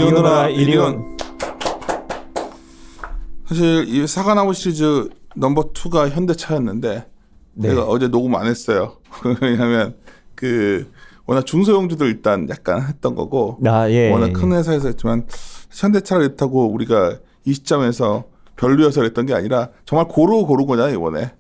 이오너라 이리온. 사실 이 사과나무 시리즈 넘버 2가 현대차였는데 네. 내가 어제 녹음 안 했어요. 왜냐하면 워낙 중소형주들 일단 약간 했던 거고 예. 워낙 큰 회사에서 했지만 현대차를 했다고 우리가 이 시점에서 별로여서 그랬던 게 아니라 정말 고른 거잖아요 이번에.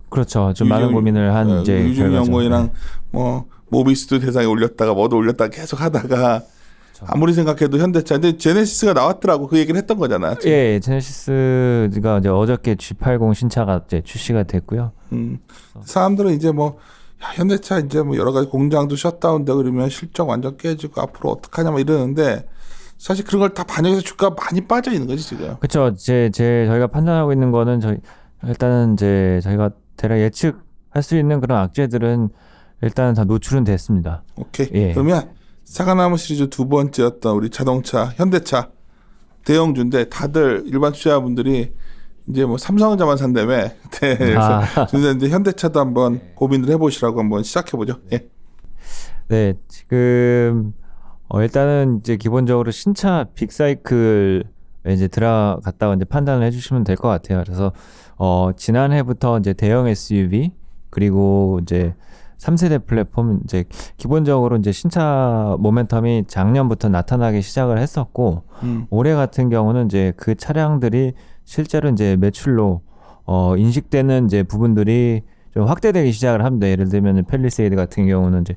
그렇죠. 좀 많은 고민을 한 이제 유중연구이랑 뭐 모비스도 대상에 올렸다가 뭐도 올렸다가 계속 하다가 그렇죠. 아무리 생각해도 현대차. 근데 제네시스가 나왔더라고. 그 얘기를 했던 거잖아. 지금. 예, 제네시스가 이제 어저께 G80 신차가 이제 출시가 됐고요. 사람들은 이제 뭐 현대차 이제 뭐 여러 가지 공장도 셧다운되고 그러면 실적 완전 깨지고 앞으로 어떡하냐 뭐 이러는데 사실 그런 걸 다 반영해서 주가가 많이 빠져 있는 거지 지금. 그렇죠. 저희가 판단하고 있는 거는 일단은 이제 저희가 대략 예측할 수 있는 그런 악재들은 일단 다 노출은 됐습니다. 오케이. 예. 그러면 사과나무 시리즈 두 번째였던 우리 자동차 현대차 대형주인데 다들 일반 투자자분들이 이제 뭐 삼성전자만 산다며. 그래서 이제 현대차도 한번 고민을 해보시라고 한번 시작해보죠. 예. 네, 지금 일단은 이제 기본적으로 신차 빅사이클에 이제 들어갔다가 이제 판단을 해주시면 될 것 같아요. 그래서 지난해부터 이제 대형 SUV 그리고 이제 3세대 플랫폼 이제 기본적으로 이제 신차 모멘텀이 작년부터 나타나기 시작을 했었고 올해 같은 경우는 이제 그 차량들이 실제로 이제 매출로 인식되는 이제 부분들이 좀 확대되기 시작을 합니다. 예를 들면 팰리세이드 같은 경우는 이제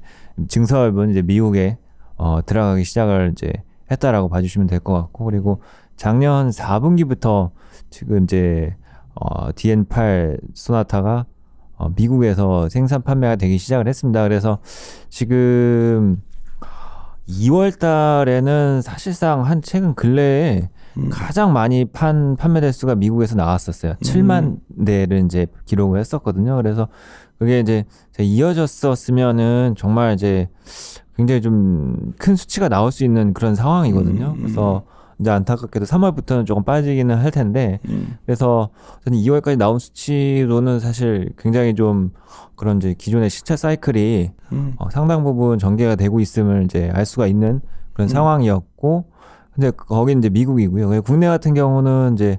증설분 이제 미국에 들어가기 시작을 이제 했다라고 봐주시면 될 것 같고 그리고 작년 4분기부터 지금 이제 DN8 소나타가 미국에서 생산 판매가 되기 시작을 했습니다. 그래서 지금 2월 달에는 사실상 한 최근 근래에 가장 많이 판매 대수가 미국에서 나왔었어요. 7만 대를 이제 기록을 했었거든요. 그래서 그게 이제 이어졌었으면은 정말 이제 굉장히 좀 큰 수치가 나올 수 있는 그런 상황이거든요. 그래서 이제 안타깝게도 3월부터는 조금 빠지기는 할 텐데 그래서 저는 2월까지 나온 수치로는 사실 굉장히 좀 그런 이제 기존의 시차 사이클이 상당 부분 전개가 되고 있음을 이제 알 수가 있는 그런 상황이었고 근데 거긴 이제 미국이고요. 국내 같은 경우는 이제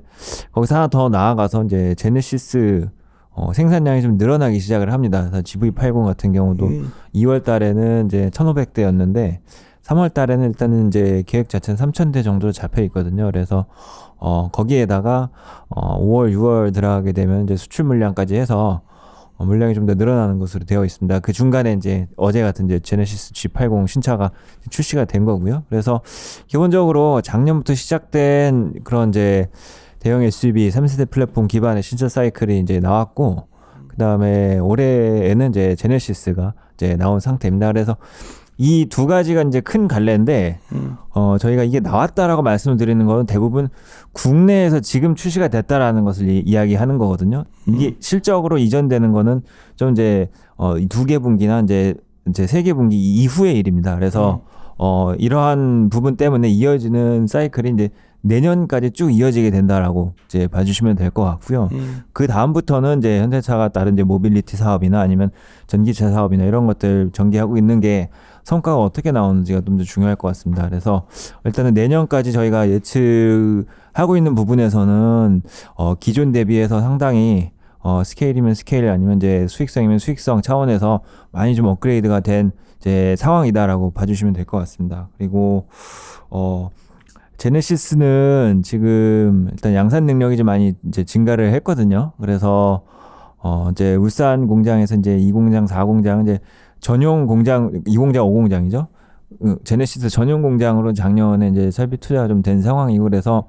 거기서 하나 더 나아가서 이제 제네시스 생산량이 좀 늘어나기 시작을 합니다. 그래서 GV80 같은 경우도 2월 달에는 이제 1,500대였는데 3월 달에는 일단은 이제 계획 자체는 3,000대 정도로 잡혀 있거든요. 그래서 거기에다가 5월, 6월 들어가게 되면 이제 수출 물량까지 해서 물량이 좀 더 늘어나는 것으로 되어 있습니다. 그 중간에 이제 어제 같은 이제 제네시스 G80 신차가 출시가 된 거고요. 그래서 기본적으로 작년부터 시작된 그런 이제 대형 SUV 3세대 플랫폼 기반의 신차 사이클이 이제 나왔고 그다음에 올해에는 이제 제네시스가 이제 나온 상태입니다. 그래서 이 두 가지가 이제 큰 갈래인데 저희가 이게 나왔다라고 말씀을 드리는 거는 대부분 국내에서 지금 출시가 됐다라는 것을 이야기하는 거거든요. 이게 실적으로 이전되는 거는 좀 이제 두 개 분기나 이제 세 개 분기 이후의 일입니다. 그래서 이러한 부분 때문에 이어지는 사이클이 이제 내년까지 쭉 이어지게 된다라고 이제 봐주시면 될 것 같고요. 그 다음부터는 이제 현대차가 다른 이제 모빌리티 사업이나 아니면 전기차 사업이나 이런 것들 전개하고 있는 게 성과가 어떻게 나오는지가 좀 더 중요할 것 같습니다. 그래서 일단은 내년까지 저희가 예측하고 있는 부분에서는 기존 대비해서 상당히 스케일이면 스케일 아니면 이제 수익성이면 수익성 차원에서 많이 좀 업그레이드가 된 이제 상황이다라고 봐주시면 될 것 같습니다. 그리고 제네시스는 지금 일단 양산 능력이 좀 많이 이제 증가를 했거든요. 그래서 이제 울산 공장에서 이제 2공장, 4공장 이제 전용 공장 2공장, 5공장이죠. 제네시스 전용 공장으로 작년에 이제 설비 투자가 좀 된 상황이고 그래서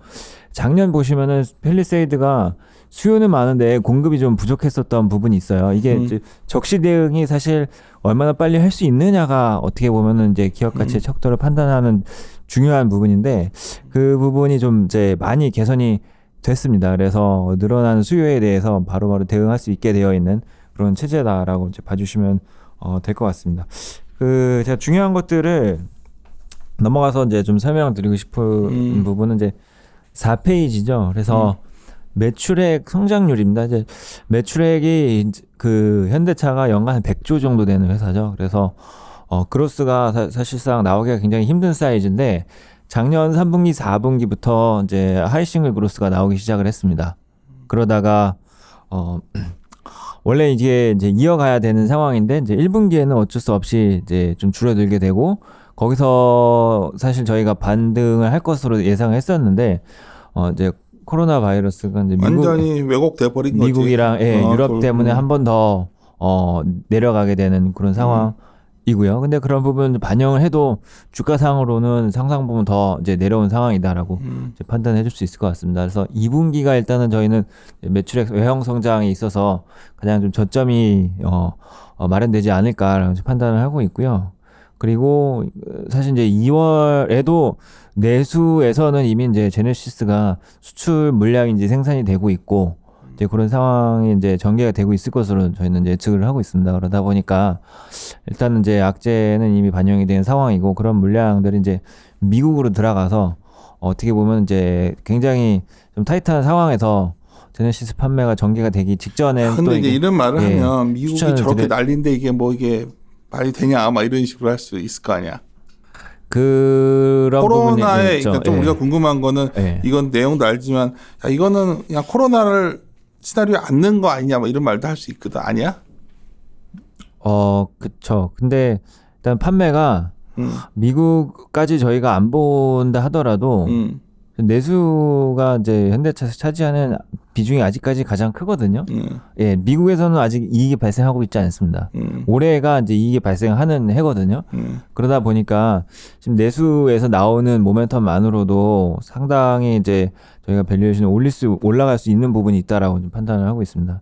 작년 보시면은 팰리세이드가 수요는 많은데 공급이 좀 부족했었던 부분이 있어요. 이게 이제 적시 대응이 사실 얼마나 빨리 할 수 있느냐가 어떻게 보면은 이제 기업 가치의 척도를 판단하는 중요한 부분인데 그 부분이 좀 이제 많이 개선이 됐습니다. 그래서 늘어나는 수요에 대해서 바로바로 대응할 수 있게 되어 있는 그런 체제다라고 이제 봐주시면 될 것 같습니다. 제가 중요한 것들을 넘어가서 이제 좀 설명드리고 싶은 부분은 이제 4페이지죠. 그래서 매출액 성장률입니다. 이제 매출액이 그 현대차가 연간 한 100조 정도 되는 회사죠. 그래서 그로스가 사실상 나오기가 굉장히 힘든 사이즈인데 작년 3분기, 4분기부터 이제 하이싱글 그로스가 나오기 시작을 했습니다. 그러다가 원래 이게 이제 이어가야 되는 상황인데 이제 1분기에는 어쩔 수 없이 이제 좀 줄어들게 되고 거기서 사실 저희가 반등을 할 것으로 예상을 했었는데 이제 코로나 바이러스가 이제 완전히 왜곡돼 버린 거지. 미국이랑 유럽 때문에 한 번 더 내려가게 되는 그런 상황이고요. 근데 그런 부분 반영을 해도 주가상으로는 상당 부분 더 이제 내려온 상황이다라고 이제 판단해 줄 수 있을 것 같습니다. 그래서 2분기가 일단은 저희는 매출액 외형 성장에 있어서 가장 좀 저점이 마련되지 않을까라고 판단을 하고 있고요. 그리고 사실 이제 2월에도 내수에서는 이미 이제 제네시스가 수출 물량이 이제 생산이 되고 있고 이제 그런 상황이 이제 전개가 되고 있을 것으로 저희는 이제 예측을 하고 있습니다. 그러다 보니까 일단은 이제 악재는 이미 반영이 된 상황이고 그런 물량들이 이제 미국으로 들어가서 어떻게 보면 이제 굉장히 좀 타이트한 상황에서 제네시스 판매가 전개가 되기 직전에 근데 또 이제 이런 말을 하면 미국이 추천을 저렇게 난리인데 이게 뭐 이게 말이 되냐 막 이런 식으로 할 수 있을 거 아니야. 그런 코로나에 부분이 그러니까 좀 우리가 궁금한 거는 이건 내용도 알지만 야, 이거는 그냥 코로나를 시나리오에 안 넣은 거 아니냐 뭐 이런 말도 할 수 있거든. 아니야? 그쵸. 근데 일단 판매가 미국까지 저희가 안 본다 하더라도 내수가 이제 현대차에서 차지하는 비중이 아직까지 가장 크거든요. 예, 미국에서는 아직 이익이 발생하고 있지 않습니다. 올해가 이제 이익이 발생하는 해거든요. 그러다 보니까 지금 내수에서 나오는 모멘텀만으로도 상당히 이제 저희가 밸류에이션을 올라갈 수 있는 부분이 있다라고 좀 판단을 하고 있습니다.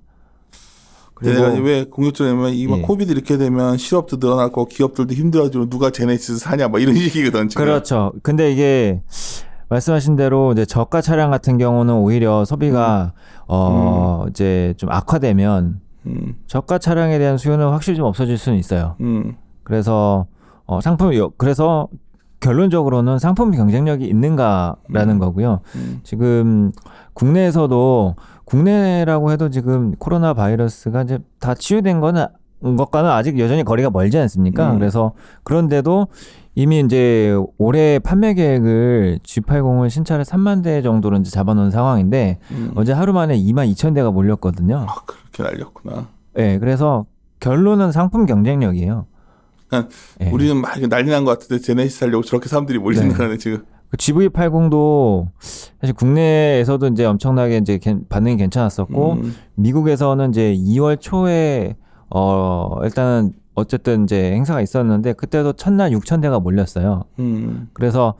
그리고 내가 왜 공격적이면 이막 코비드 이렇게 되면 실업도 늘어날 거고 기업들도 힘들어지고 누가 제네시스 사냐 뭐 이런 식이거든 지금. 그렇죠. 근데 이게 말씀하신 대로 이제 저가 차량 같은 경우는 오히려 소비가 이제 좀 악화되면 저가 차량에 대한 수요는 확실히 좀 없어질 수는 있어요. 그래서 그래서 결론적으로는 상품 경쟁력이 있는가라는 거고요. 지금 국내라고 해도 지금 코로나 바이러스가 이제 다 치유된 것과는 아직 여전히 거리가 멀지 않습니까? 그래서 그런데도 이미 이제 올해 판매 계획을 G80을 신차를 3만 대 정도로 이제 잡아놓은 상황인데 어제 하루 만에 2만 2천 대가 몰렸거든요. 그렇게 날렸구나. 네, 그래서 결론은 상품 경쟁력이에요. 그러니까 우리는 막 난리 난 것 같은데 제네시스 하려고 저렇게 사람들이 몰리는 거네 지금. GV80도 사실 국내에서도 이제 엄청나게 이제 반응이 괜찮았었고 미국에서는 이제 2월 초에 일단은 어쨌든 이제 행사가 있었는데 그때도 첫날 6천 대가 몰렸어요. 그래서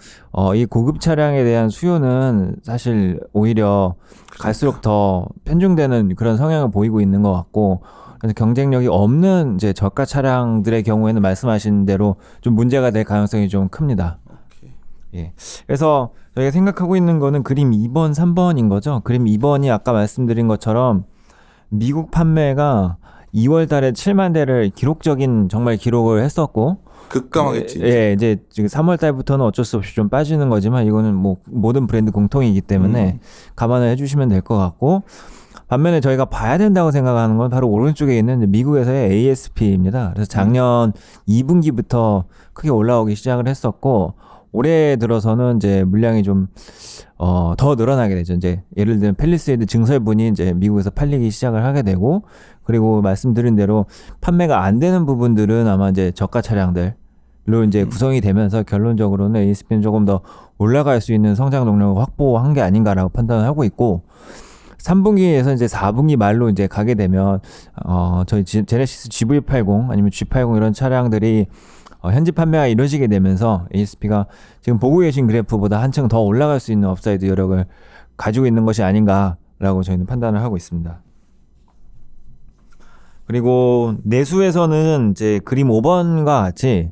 이 고급 차량에 대한 수요는 사실 오히려 갈수록 더 편중되는 그런 성향을 보이고 있는 것 같고 그래서 경쟁력이 없는 이제 저가 차량들의 경우에는 말씀하신 대로 좀 문제가 될 가능성이 좀 큽니다. 예. 그래서 저희가 생각하고 있는 거는 그림 2번, 3번인 거죠. 그림 2번이 아까 말씀드린 것처럼 미국 판매가 2월 달에 7만 대를 기록적인 정말 기록을 했었고 급감하겠지. 예, 이제 지금 3월 달부터는 어쩔 수 없이 좀 빠지는 거지만 이거는 뭐 모든 브랜드 공통이기 때문에 감안을 해주시면 될 것 같고 반면에 저희가 봐야 된다고 생각하는 건 바로 오른쪽에 있는 미국에서의 ASP입니다. 그래서 작년 2분기부터 크게 올라오기 시작을 했었고 올해 들어서는 이제 물량이 좀 더 늘어나게 되죠. 이제 예를 들면 팰리세이드 증설분이 이제 미국에서 팔리기 시작을 하게 되고 그리고 말씀드린 대로 판매가 안 되는 부분들은 아마 이제 저가 차량들로 이제 구성이 되면서 결론적으로는 ASP는 조금 더 올라갈 수 있는 성장 동력을 확보한 게 아닌가라고 판단을 하고 있고 3분기에서 이제 4분기 말로 이제 가게 되면 저희 제네시스 GV80 아니면 G80 이런 차량들이 현지 판매가 이루어지게 되면서 ASP가 지금 보고 계신 그래프보다 한층 더 올라갈 수 있는 업사이드 여력을 가지고 있는 것이 아닌가라고 저희는 판단을 하고 있습니다. 그리고 내수에서는 이제 그림 5번과 같이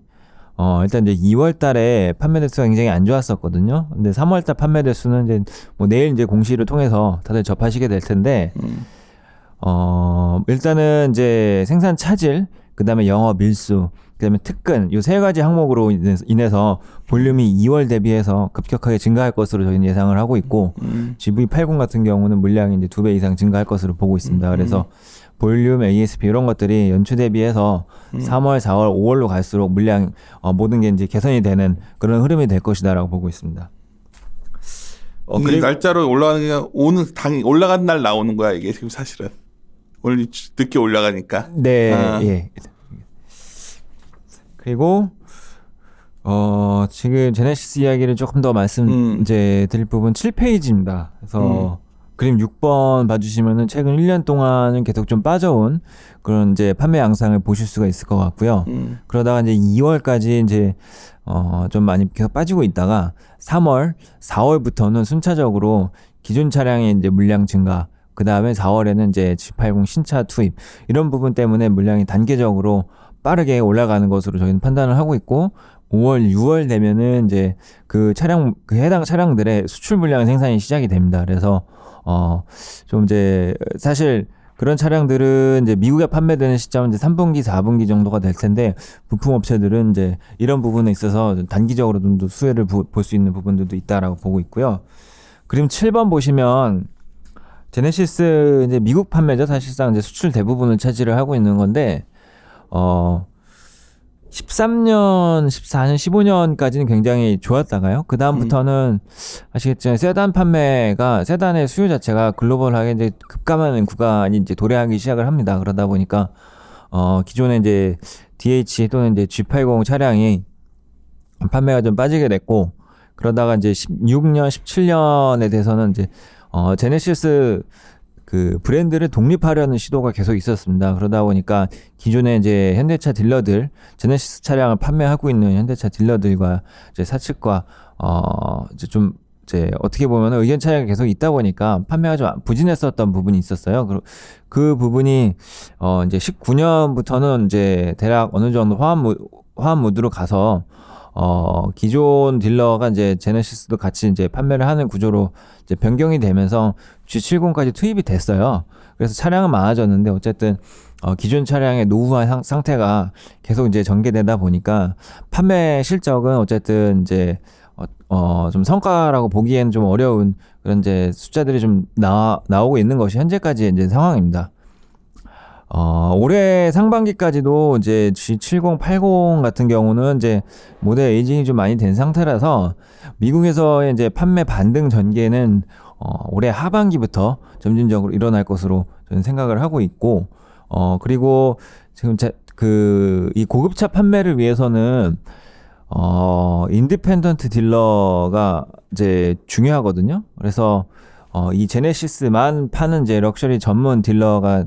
일단 이제 2월 달에 판매 대수가 굉장히 안 좋았었거든요. 근데 3월 달 판매 대수는 이제 뭐 내일 이제 공시를 통해서 다들 접하시게 될 텐데 일단은 이제 생산 차질, 그다음에 영업 일수, 그다음에 특근 이 세 가지 항목으로 인해서 볼륨이 2월 대비해서 급격하게 증가할 것으로 저희는 예상을 하고 있고 GV80 같은 경우는 물량이 이제 2배 이상 증가할 것으로 보고 있습니다. 그래서 볼륨, ASP 이런 것들이 연초 대비해서 3월, 4월, 5월로 갈수록 물량 모든 게 이제 개선이 되는 그런 흐름이 될 것이다라고 보고 있습니다. 그리고 날짜로 올라가는 게 오늘 당일 올라간 날 나오는 거야 이게 지금 사실은 오늘 늦게 올라가니까. 네, 예. 그리고 지금 제네시스 이야기를 조금 더 이제 드릴 부분 7페이지입니다. 그래서 그림 6번 봐주시면은 최근 1년 동안은 계속 좀 빠져온 그런 이제 판매 양상을 보실 수가 있을 것 같고요. 그러다가 이제 2월까지 이제 좀 많이 계속 빠지고 있다가 3월, 4월부터는 순차적으로 기존 차량의 이제 물량 증가, 그 다음에 4월에는 이제 G80 신차 투입 이런 부분 때문에 물량이 단계적으로 빠르게 올라가는 것으로 저희는 판단을 하고 있고 5월, 6월 되면은 이제 그 해당 차량들의 수출 물량 생산이 시작이 됩니다. 그래서 좀 이제 사실 그런 차량들은 이제 미국에 판매되는 시점은 이제 3분기, 4분기 정도가 될 텐데 부품 업체들은 이제 이런 부분에 있어서 단기적으로 좀 더 수혜를 볼 수 있는 부분들도 있다라고 보고 있고요. 그림 7번 보시면 제네시스 이제 미국 판매죠. 사실상 이제 수출 대부분을 차지를 하고 있는 건데 13년, 14년, 15년까지는 굉장히 좋았다가요. 그 다음부터는 아시겠지만 세단의 수요 자체가 글로벌하게 이제 급감하는 구간이 이제 도래하기 시작을 합니다. 그러다 보니까 기존에 이제 DH 또는 이제 G80 차량이 판매가 좀 빠지게 됐고 그러다가 이제 16년, 17년에 대해서는 이제 제네시스 그 브랜드를 독립하려는 시도가 계속 있었습니다. 그러다 보니까 기존에 이제 현대차 딜러들, 제네시스 차량을 판매하고 있는 현대차 딜러들과 이제 사측과 이제 어떻게 보면 의견 차이가 계속 있다 보니까 판매가 좀 부진했었던 부분이 있었어요. 그 부분이 이제 19년부터는 이제 대략 어느 정도 화합 모드로 가서 기존 딜러가 이제 제네시스도 같이 이제 판매를 하는 구조로 이제 변경이 되면서 G70까지 투입이 됐어요. 그래서 차량은 많아졌는데 어쨌든 기존 차량의 노후화 상태가 계속 이제 전개되다 보니까 판매 실적은 어쨌든 이제 좀 성과라고 보기에는 좀 어려운 그런 이제 숫자들이 좀 나오고 있는 것이 현재까지 이제 상황입니다. 올해 상반기까지도 이제 G70, 80 같은 경우는 이제 모델 에이징이 좀 많이 된 상태라서 미국에서의 이제 판매 반등 전개는 올해 하반기부터 점진적으로 일어날 것으로 저는 생각을 하고 있고, 그리고 지금 이 고급차 판매를 위해서는 인디펜던트 딜러가 이제 중요하거든요. 그래서 이 제네시스만 파는 이제 럭셔리 전문 딜러가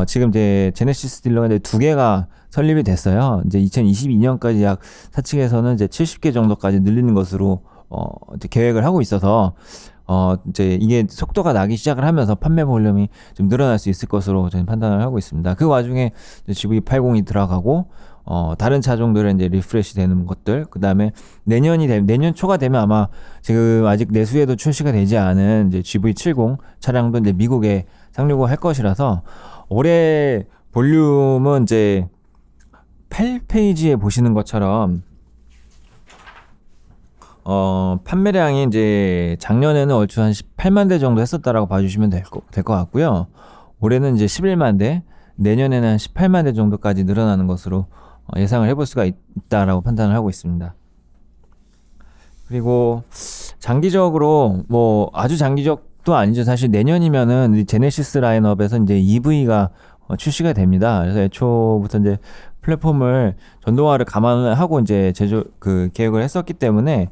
지금 이제 제네시스 딜러가 이제 2개가 설립이 됐어요. 이제 2022년까지 약 사측에서는 이제 70개 정도까지 늘리는 것으로 이제 계획을 하고 있어서 이제 이게 속도가 나기 시작을 하면서 판매 볼륨이 좀 늘어날 수 있을 것으로 저는 판단을 하고 있습니다. 그 와중에 GV80이 들어가고 다른 차종들은 이제 리프레시 되는 것들, 그 다음에 내년 초가 되면 아마 지금 아직 내수에도 출시가 되지 않은 이제 GV70 차량도 이제 미국에 상륙을 할 것이라서 올해 볼륨은 이제 8페이지에 보시는 것처럼 판매량이 이제 작년에는 얼추 한 18만 대 정도 했었다라고 봐주시면 될 것 같고요. 올해는 이제 11만 대, 내년에는 한 18만 대 정도까지 늘어나는 것으로 예상을 해볼 수가 있다라고 판단을 하고 있습니다. 그리고 장기적으로 뭐 아주 장기적도 아니죠. 사실 내년이면은 제네시스 라인업에서 이제 EV가 출시가 됩니다. 그래서 애초부터 이제 플랫폼을 전동화를 감안을 하고 이제 계획을 했었기 때문에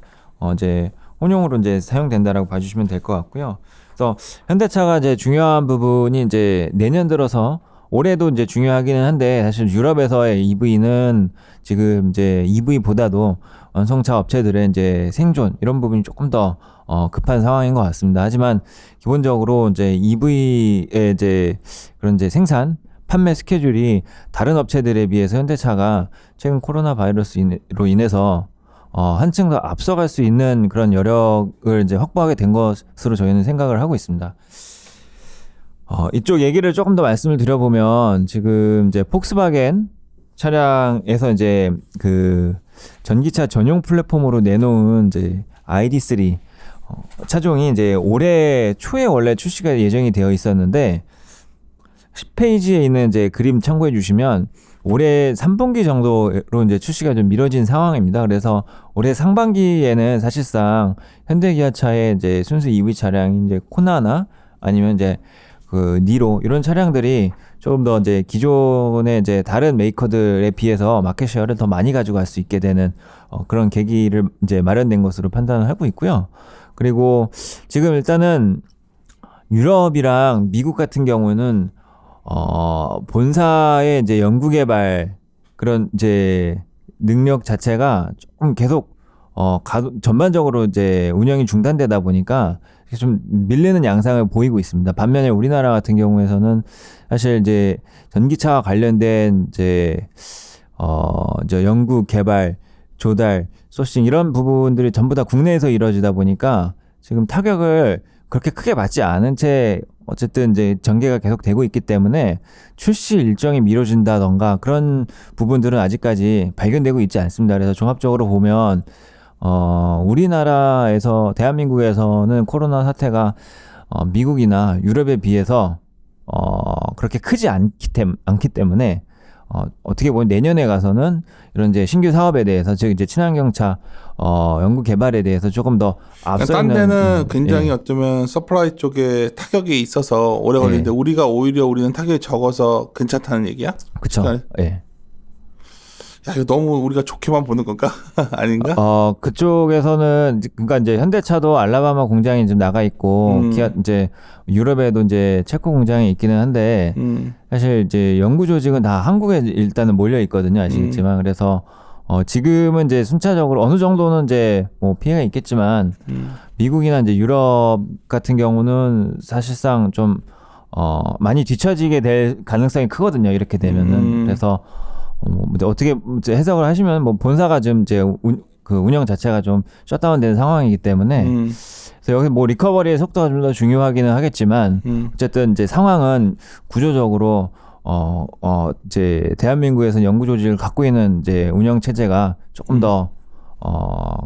이제 혼용으로 이제 사용된다라고 봐주시면 될 것 같고요. 그래서 현대차가 이제 중요한 부분이 이제 내년 들어서 올해도 이제 중요하기는 한데 사실 유럽에서의 EV는 지금 이제 EV보다도 완성차 업체들의 이제 생존 이런 부분이 조금 더 급한 상황인 것 같습니다. 하지만 기본적으로 이제 EV의 이제 그런 이제 생산 판매 스케줄이 다른 업체들에 비해서 현대차가 최근 코로나 바이러스로 인해서 한층 더 앞서갈 수 있는 그런 여력을 이제 확보하게 된 것으로 저희는 생각을 하고 있습니다. 이쪽 얘기를 조금 더 말씀을 드려보면 지금 이제 폭스바겐 차량에서 이제 그 전기차 전용 플랫폼으로 내놓은 이제 ID3 차종이 이제 올해 초에 원래 출시가 예정이 되어 있었는데 10페이지에 있는 이제 그림 참고해 주시면 올해 3분기 정도로 이제 출시가 좀 미뤄진 상황입니다. 그래서 올해 상반기에는 사실상 현대기아차의 이제 순수 EV 차량인 이제 코나나 아니면 이제 그 니로 이런 차량들이 조금 더 이제 기존의 이제 다른 메이커들에 비해서 마켓 쉐어를 더 많이 가져갈 수 있게 되는 그런 계기를 이제 마련된 것으로 판단을 하고 있고요. 그리고 지금 일단은 유럽이랑 미국 같은 경우는 본사의 이제 연구개발 그런 이제 능력 자체가 조금 계속 전반적으로 이제 운영이 중단되다 보니까 좀 밀리는 양상을 보이고 있습니다. 반면에 우리나라 같은 경우에서는 사실 이제 전기차와 관련된 이제 연구 개발, 조달, 소싱 이런 부분들이 전부 다 국내에서 이루어지다 보니까 지금 타격을 그렇게 크게 받지 않은 채 어쨌든 이제 전개가 계속 되고 있기 때문에 출시 일정이 미뤄진다던가 그런 부분들은 아직까지 발견되고 있지 않습니다. 그래서 종합적으로 보면 우리나라에서 대한민국에서는 코로나 사태가 미국이나 유럽에 비해서 그렇게 크지 않기 때문에 어떻게 보면 내년에 가서는 이런 이제 신규 사업에 대해서 즉 이제 친환경차 연구 개발에 대해서 조금 더 앞서 딴 있는 데는 굉장히 어쩌면 서플라이 쪽에 타격이 있어서 오래 걸리는데 우리가 오히려 우리는 타격이 적어서 괜찮다는 얘기야? 그렇죠. 예. 야, 이거 너무 우리가 좋게만 보는 건가? 아닌가? 그쪽에서는 그러니까 이제 현대차도 알라바마 공장이 좀 나가 있고 기아 이제 유럽에도 이제 체코 공장이 있기는 한데 사실 이제 연구 조직은 다 한국에 일단은 몰려 있거든요. 아시겠지만 그래서 지금은 이제 순차적으로 어느 정도는 이제 뭐 피해가 있겠지만 미국이나 이제 유럽 같은 경우는 사실상 좀 많이 뒤처지게 될 가능성이 크거든요. 이렇게 되면은 그래서 어떻게 해석을 하시면 뭐 본사가 좀 이제 그 운영 자체가 좀 셧다운되는 상황이기 때문에 그래서 여기 뭐 리커버리의 속도가 좀 더 중요하기는 하겠지만 어쨌든 이제 상황은 구조적으로 이제 대한민국에서 연구 조직을 갖고 있는 이제 운영 체제가 조금 더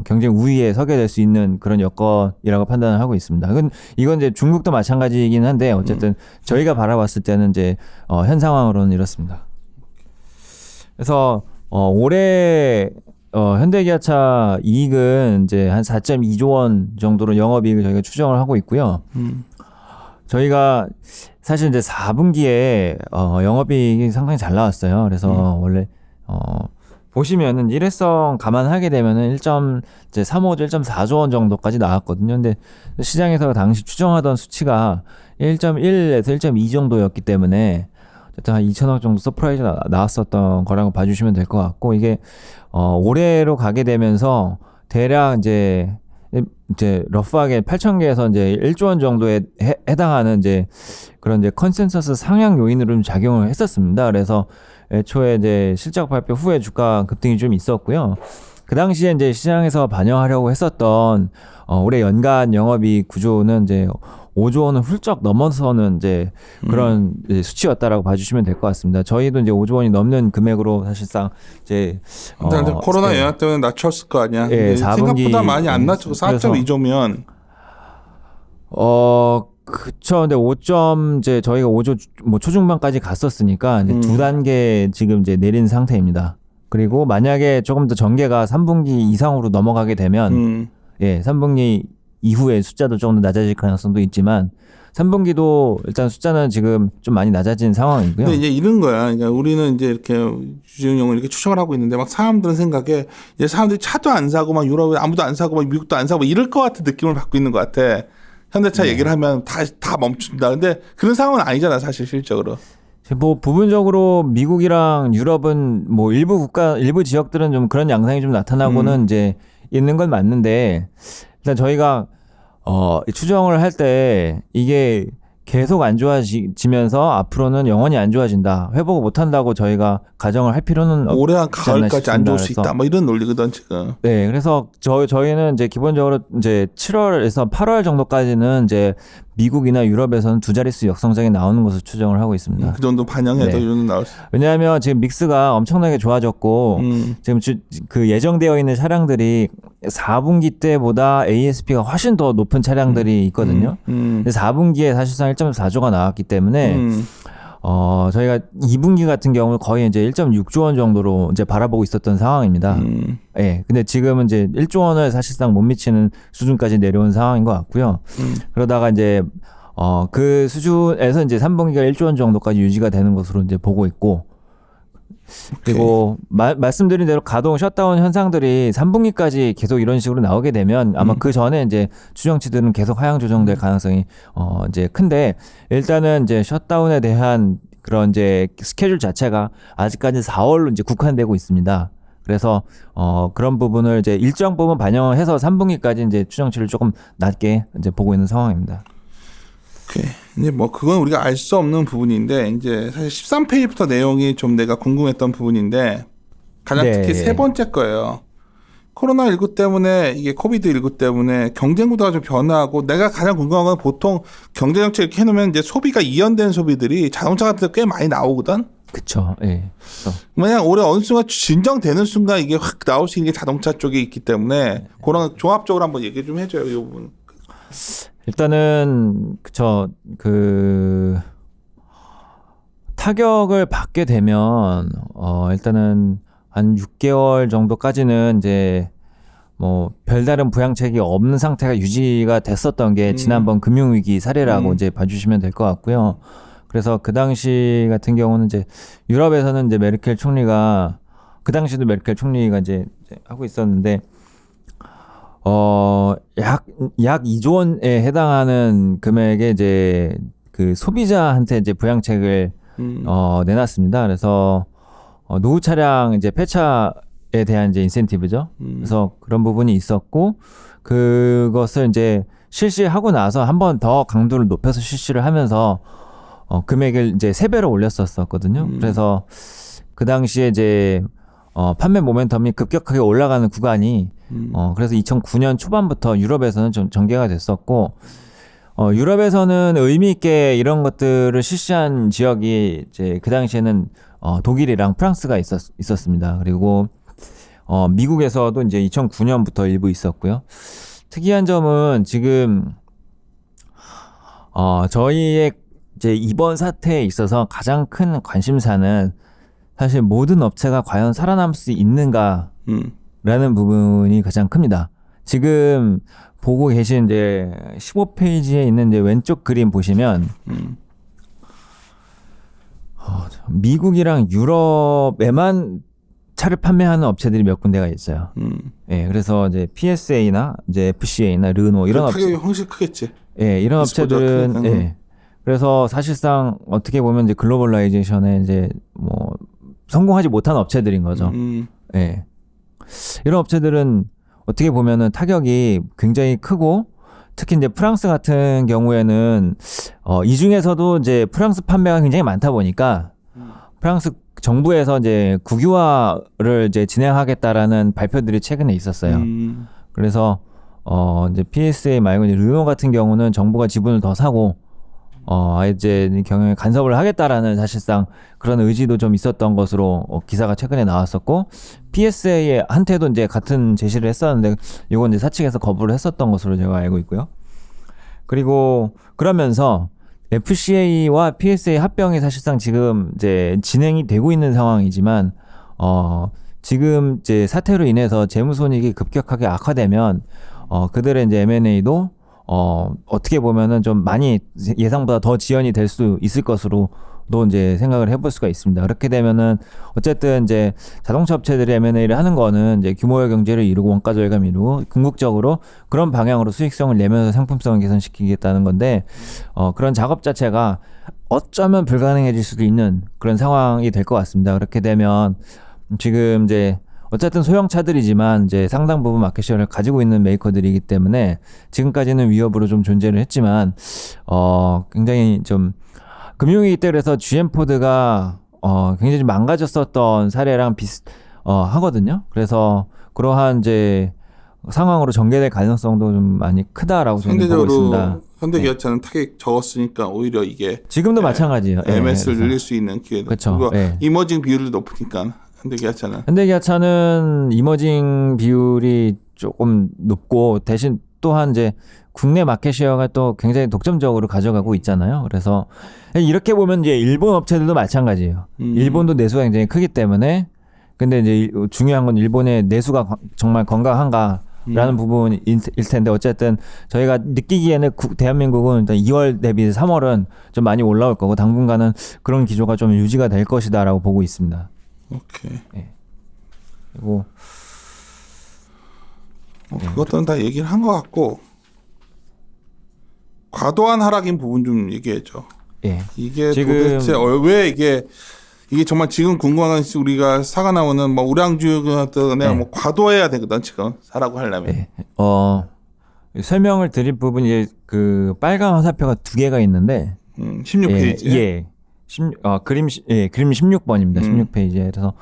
경쟁 우위에 서게 될 수 있는 그런 여건이라고 판단을 하고 있습니다. 이건 이제 중국도 마찬가지이긴 한데 어쨌든 저희가 바라봤을 때는 이제 현 상황으로는 이렇습니다. 그래서 올해 현대기아차 이익은 이제 한 4.2조 원 정도로 영업이익을 저희가 추정을 하고 있고요. 저희가 사실 이제 4분기에 영업이익이 상당히 잘 나왔어요. 그래서 원래 보시면은 일회성 감안하게 되면은 1.35조, 1.4조 원 정도까지 나왔거든요. 근데 시장에서 당시 추정하던 수치가 1.1에서 1.2 정도였기 때문에 어쨌든 한 2천억 정도 서프라이즈가 나왔었던 거라고 봐주시면 될 것 같고 이게 올해로 가게 되면서 대략 이제 러프하게 8,000개에서 이제 1조 원 정도에 해당하는 이제 그런 이제 컨센서스 상향 요인으로 좀 작용을 했었습니다. 그래서 애초에 이제 실적 발표 후에 주가 급등이 좀 있었고요. 그 당시에 이제 시장에서 반영하려고 했었던 올해 연간 영업이익 구조는 이제 5조 원을 훌쩍 넘어서는 이제 그런 이제 수치였다라고 봐주시면 될 것 같습니다. 저희도 이제 5조 원이 넘는 금액으로 사실상 이제 코로나 영향 때문에 낮췄을 거 아니야. 예, 4분기 생각보다 많이 안 낮추고 4.2조면 그쵸. 근데 5점 이제 저희가 5조 뭐 초중반까지 갔었으니까 이제 두 단계 지금 이제 내린 상태입니다. 그리고 만약에 조금 더 전개가 3분기 이상으로 넘어가게 되면 예, 3분기 이후에 숫자도 조금 더 낮아질 가능성도 있지만 3분기도 일단 숫자는 지금 좀 많이 낮아진 상황이고요. 근데 이제 이런 거야. 그러니까 우리는 이제 이렇게 주주형을 이렇게 추정을 하고 있는데 막 사람들은 생각에 이제 사람들이 차도 안 사고 막 유럽에 아무도 안 사고 막 미국도 안 사고 막 이럴 것 같은 느낌을 받고 있는 것 같아. 현대차 얘기를 하면 다 멈춘다. 근데 그런 상황은 아니잖아, 사실 실적으로. 뭐 부분적으로 미국이랑 유럽은 뭐 일부 지역들은 좀 그런 양상이 좀 나타나고는 이제 있는 건 맞는데 일단 저희가 추정을 할 때 이게 계속 안 좋아지면서 앞으로는 영원히 안 좋아진다. 회복을 못 한다고 저희가 가정을 할 필요는 올해 한 없지 않나 가을까지 안 좋을 수 싶습니다. 있다. 뭐 이런 논리거든, 지금. 네, 그래서 저희는 이제 기본적으로 이제 7월에서 8월 정도까지는 이제 미국이나 유럽에서는 두 자릿수 역성장이 나오는 것을 추정을 하고 있습니다. 그 정도 반영해도 네. 이 정도 나올 수. 왜냐하면 지금 믹스가 엄청나게 좋아졌고 지금 그 예정되어 있는 차량들이 4분기 때보다 ASP가 훨씬 더 높은 차량들이 있거든요. 근데 4분기에 사실상 1.4조가 나왔기 때문에 저희가 2분기 같은 경우는 거의 이제 1.6조 원 정도로 이제 바라보고 있었던 상황입니다. 예. 근데 지금은 이제 1조 원을 사실상 못 미치는 수준까지 내려온 상황인 것 같고요. 그러다가 이제 그 수준에서 이제 3분기가 1조 원 정도까지 유지가 되는 것으로 이제 보고 있고, 그리고 말씀드린 대로 가동 셧다운 현상들이 3분기까지 계속 이런 식으로 나오게 되면 아마 그 전에 이제 추정치들은 계속 하향 조정될 가능성이 이제 큰데, 일단은 이제 셧다운에 대한 그런 이제 스케줄 자체가 아직까지 4월로 이제 국한되고 있습니다. 그래서 그런 부분을 이제 일정 부분 반영을 해서 3분기까지 이제 추정치를 조금 낮게 이제 보고 있는 상황입니다. 오케이. 이제 뭐 그건 우리가 알 수 없는 부분인데, 이제 사실 13페이지부터 내용이 좀 내가 궁금했던 부분인데, 가장 특히 세 번째 거예요. 코로나19 때문에, 이게 코비드19 때문에 경쟁 구도가 좀 변화하고, 내가 가장 궁금한 건 보통 경제 정책 이렇게 해놓으면 이제 소비가 이연된 소비들이 자동차 같은 데 꽤 많이 나오거든. 그쵸. 예. 만약 올해 어느 순간 진정되는 순간 이게 확 나올 수 있는 게 자동차 쪽에 있기 때문에, 그런 종합적으로 한번 얘기 좀 해줘요, 이 부분. 일단은 타격을 받게 되면 일단은 한 6개월 정도까지는 이제 뭐 별다른 부양책이 없는 상태가 유지가 됐었던 게 지난번 금융위기 사례라고 이제 봐주시면 될 것 같고요. 그래서 그 당시 같은 경우는 이제 유럽에서는 이제 메르켈 총리가, 그 당시도 메르켈 총리가 이제 하고 있었는데, 약 2조 원에 해당하는 금액의 이제 그 소비자한테 이제 부양책을 내놨습니다. 그래서 노후 차량 이제 폐차에 대한 이제 인센티브죠. 그래서 그런 부분이 있었고, 그것을 이제 실시하고 나서 한 번 더 강도를 높여서 실시를 하면서 금액을 이제 3배로 올렸었거든요. 그래서 그 당시에 이제 판매 모멘텀이 급격하게 올라가는 구간이 그래서 2009년 초반부터 유럽에서는 좀 전개가 됐었고, 유럽에서는 의미 있게 이런 것들을 실시한 지역이 이제 그 당시에는 독일이랑 프랑스가 있었습니다. 그리고 미국에서도 이제 2009년부터 일부 있었고요. 특이한 점은 지금 저희의 이제 이번 사태에 있어서 가장 큰 관심사는 사실 모든 업체가 과연 살아남을 수 있는가라는 부분이 가장 큽니다. 지금 보고 계신 이제 15페이지에 있는 이제 왼쪽 그림 보시면 미국이랑 유럽에만 차를 판매하는 업체들이 몇 군데가 있어요. 예, 그래서 이제 PSA나 이제 FCA나 르노 이런 업체, 타격이 훨씬 크겠지. 예, 이런 업체들은 예. 그래서 사실상 어떻게 보면 이제 글로벌라이제이션에 이제 뭐 성공하지 못한 업체들인 거죠. 예. 이런 업체들은 어떻게 보면은 타격이 굉장히 크고, 특히 이제 프랑스 같은 경우에는 이 중에서도 이제 프랑스 판매가 굉장히 많다 보니까 프랑스 정부에서 이제 국유화를 이제 진행하겠다라는 발표들이 최근에 있었어요. 그래서 이제 PSA 말고 이제 르노 같은 경우는 정부가 지분을 더 사고 이제 경영에 간섭을 하겠다라는 사실상 그런 의지도 좀 있었던 것으로 기사가 최근에 나왔었고, PSA한테도 이제 같은 제시를 했었는데 이건 이제 사측에서 거부를 했었던 것으로 제가 알고 있고요. 그리고 그러면서 FCA와 PSA 합병이 사실상 지금 이제 진행이 되고 있는 상황이지만 지금 이제 사태로 인해서 재무손익이 급격하게 악화되면 그들의 이제 M&A도 어떻게 보면은 좀 많이 예상보다 더 지연이 될 수 있을 것으로도 이제 생각을 해볼 수가 있습니다. 그렇게 되면은 어쨌든 이제 자동차 업체들이 M&A를 하는 거는 이제 규모의 경제를 이루고 원가 절감을 이루고 궁극적으로 그런 방향으로 수익성을 내면서 상품성을 개선시키겠다는 건데, 그런 작업 자체가 어쩌면 불가능해질 수도 있는 그런 상황이 될 것 같습니다. 그렇게 되면 지금 이제 어쨌든 소형차들이지만 이제 상당 부분 마켓시어를 가지고 있는 메이커들이기 때문에 지금까지는 위협으로 좀 존재를 했지만 굉장히 좀 금융위기 때 그래서 GM 포드가 굉장히 좀 망가졌었던 사례랑 하거든요. 그래서 그러한 이제 상황으로 전개될 가능성도 좀 많이 크다라고 저는 보고 있습니다. 현대기아차는 타격이 적었으니까 오히려 이게 지금도 마찬가지예요. MS를 늘릴 수 있는 기회도. 그렇죠. 이머징 비율이 높으니까. 현대기아차는 이머징 비율이 조금 높고, 대신 또한 이제 국내 마켓 쉐어가 또 굉장히 독점적으로 가져가고 있잖아요. 그래서 이렇게 보면 이제 일본 업체들도 마찬가지예요. 일본도 내수가 굉장히 크기 때문에 근데 이제 중요한 건 일본의 내수가 정말 건강한가라는 부분일 텐데 어쨌든 저희가 느끼기에는 대한민국은 일단 2월 대비 3월은 좀 많이 올라올 거고 당분간은 그런 기조가 좀 유지가 될 것이다라고 보고 있습니다. 오케이. 네. 그리고 그것들은 다 얘기를 한 것 같고 과도한 하락인 부분 좀 얘기해줘. 예. 이게 지금 도대체 왜 이게 정말 지금 궁금한 것이 우리가 사가 나오는 뭐 우량주 같은 애 뭐 과도해야 되거든 지금 사라고 하려면. 네. 설명을 드릴 부분이 이제 그 빨간 화살표가 두 개가 있는데 16페이지. 예. 그림 16번입니다. 16페이지에. 그래서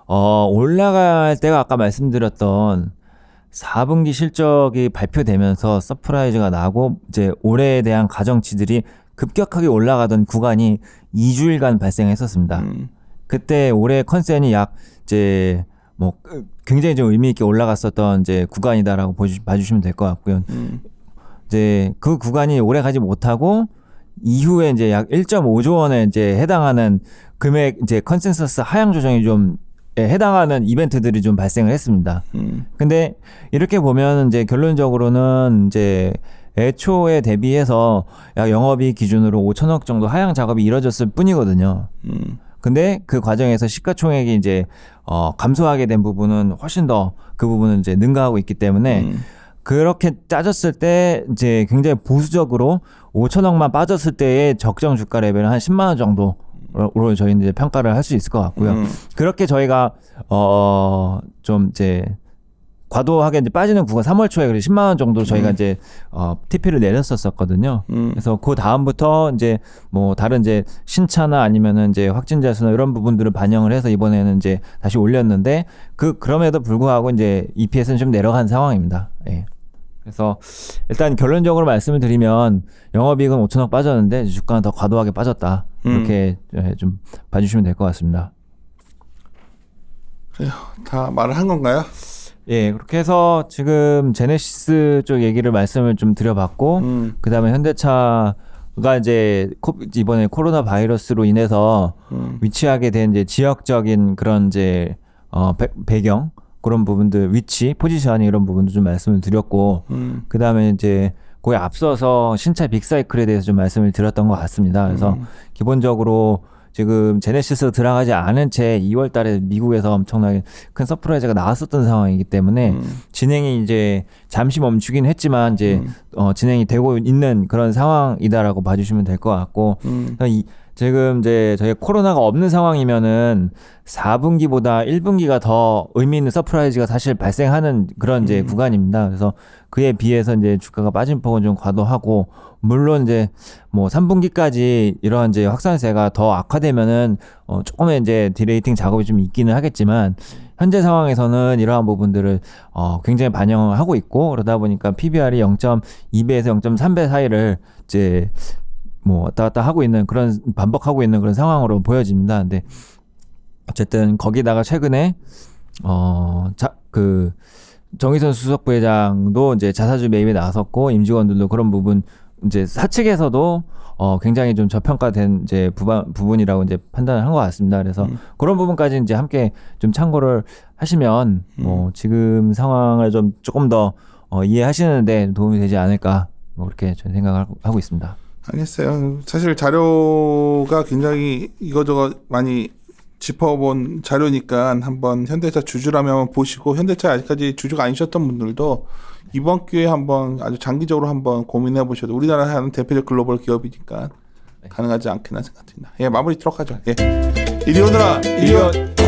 올라갈 때가 아까 말씀드렸던 4분기 실적이 발표되면서 서프라이즈가 나고 이제 올해에 대한 가정치들이 급격하게 올라가던 구간이 2주일간 발생했었습니다. 그때 올해 컨센이 약 이제 뭐 굉장히 좀 의미 있게 올라갔었던 이제 구간이다라고 봐주시면 될 것 같고요. 이제 그 구간이 오래 가지 못하고 이후에 이제 약 1.5조 원에 이제 해당하는 금액 이제 컨센서스 하향 조정이 좀 해당하는 이벤트들이 좀 발생을 했습니다. 근데 이렇게 보면 이제 결론적으로는 이제 애초에 대비해서 약 영업이익 기준으로 5천억 정도 하향 작업이 이뤄졌을 뿐이거든요. 근데 그 과정에서 시가총액이 이제 감소하게 된 부분은 훨씬 더 그 부분은 이제 능가하고 있기 때문에 그렇게 따졌을 때 이제 굉장히 보수적으로 5천억만 빠졌을 때의 적정 주가 레벨은 한 10만 원 정도. 로 저희는 이제 평가를 할 수 있을 것 같고요. 그렇게 저희가 좀 이제 과도하게 이제 빠지는 구간 3월 초에 그래서 10만 원 정도 저희가 이제 TP를 내렸었거든요. 그래서 그 다음부터 이제 뭐 다른 이제 신차나 아니면은 이제 확진자 수나 이런 부분들을 반영을 해서 이번에는 이제 다시 올렸는데 그럼에도 불구하고 이제 EPS는 좀 내려간 상황입니다. 예. 그래서 일단 결론적으로 말씀을 드리면 영업이익은 5천억 빠졌는데 주가는 더 과도하게 빠졌다. 이렇게 좀 봐주시면 될 것 같습니다. 그래요. 다 말을 한 건가요? 예, 그렇게 해서 지금 제네시스 쪽 얘기를 말씀을 좀 드려봤고 그다음에 현대차가 이제 이번에 코로나 바이러스로 인해서 위치하게 된 이제 지역적인 그런 이제 배경 그런 부분들 위치, 포지션이 이런 부분도 좀 말씀을 드렸고 그다음에 이제 거기에 앞서서 신차 빅사이클에 대해서 좀 말씀을 드렸던 것 같습니다. 그래서 기본적으로 지금 제네시스 들어가지 않은 채 2월 달에 미국에서 엄청나게 큰 서프라이즈가 나왔었던 상황이기 때문에 진행이 이제 잠시 멈추긴 했지만 이제 진행이 되고 있는 그런 상황이다라고 봐주시면 될 것 같고 지금 이제 저희 코로나가 없는 상황이면은 4분기보다 1분기가 더 의미 있는 서프라이즈가 사실 발생하는 그런 이제 구간입니다. 그래서 그에 비해서 이제 주가가 빠진 폭은 좀 과도하고 물론 이제 뭐 3분기까지 이러한 이제 확산세가 더 악화되면은 조금의 이제 디레이팅 작업이 좀 있기는 하겠지만 현재 상황에서는 이러한 부분들을 굉장히 반영을 하고 있고 그러다 보니까 PBR이 0.2배에서 0.3배 사이를 이제 뭐 왔다 갔다 하고 있는 그런 반복하고 있는 그런 상황으로 보여집니다. 근데 어쨌든 거기다가 최근에 그 정의선 수석 부회장도 이제 자사주 매입에 나섰고 임직원들도 그런 부분 이제 사측에서도 굉장히 좀 저평가된 이제 부분이라고 이제 판단을 한 것 같습니다. 그래서 그런 부분까지 이제 함께 좀 참고를 하시면 뭐 지금 상황을 좀 조금 더 이해하시는데 도움이 되지 않을까 뭐 그렇게 저는 생각을 하고 있습니다. 알겠어요. 사실 자료가 굉장히 이거저거 많이 짚어본 자료니까 한번 현대차 주주라면 보시고 현대차 아직까지 주주가 아니셨던 분들도 이번 기회에 한번 아주 장기적으로 한번 고민해 보셔도 우리나라에 하는 대표적 글로벌 기업이니까 가능하지 않겠나 생각됩니다. 예, 마무리 들어가죠. 예. 이리 오너라 이리 온.